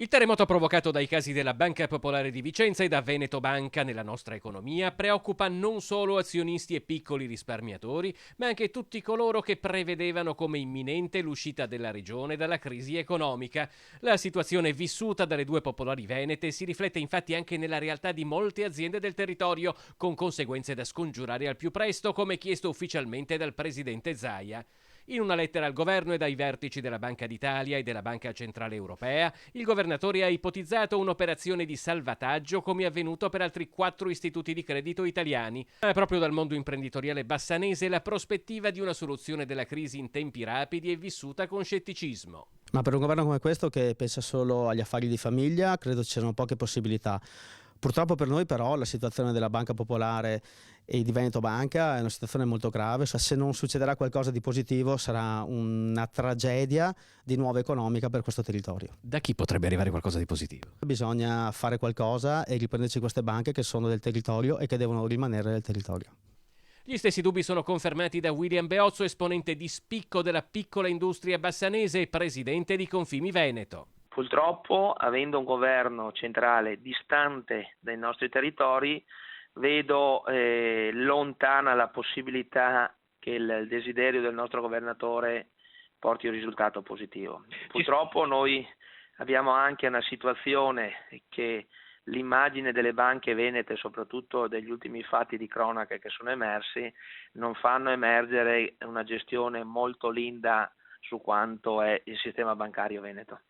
Il terremoto provocato dai casi della Banca Popolare di Vicenza e da Veneto Banca nella nostra economia preoccupa non solo azionisti e piccoli risparmiatori, ma anche tutti coloro che prevedevano come imminente l'uscita della regione dalla crisi economica. La situazione vissuta dalle due popolari venete si riflette infatti anche nella realtà di molte aziende del territorio, con conseguenze da scongiurare al più presto, come chiesto ufficialmente dal presidente Zaia. In una lettera al governo e dai vertici della Banca d'Italia e della Banca Centrale Europea, il governatore ha ipotizzato un'operazione di salvataggio come avvenuto per altri 4 istituti di credito italiani. Ma proprio dal mondo imprenditoriale bassanese la prospettiva di una soluzione della crisi in tempi rapidi è vissuta con scetticismo. Ma per un governo come questo, che pensa solo agli affari di famiglia, credo ci siano poche possibilità. Purtroppo per noi però la situazione della Banca Popolare e di Veneto Banca è una situazione molto grave. Se non succederà qualcosa di positivo sarà una tragedia di nuovo economica per questo territorio. Da chi potrebbe arrivare qualcosa di positivo? Bisogna fare qualcosa e riprenderci queste banche che sono del territorio e che devono rimanere del territorio. Gli stessi dubbi sono confermati da William Beozzo, esponente di spicco della piccola industria bassanese e presidente di Confimi Veneto. Purtroppo, avendo un governo centrale distante dai nostri territori, vedo lontana la possibilità che il desiderio del nostro governatore porti un risultato positivo. Purtroppo noi abbiamo anche una situazione che l'immagine delle banche venete, soprattutto degli ultimi fatti di cronaca che sono emersi, non fanno emergere una gestione molto linda su quanto è il sistema bancario veneto.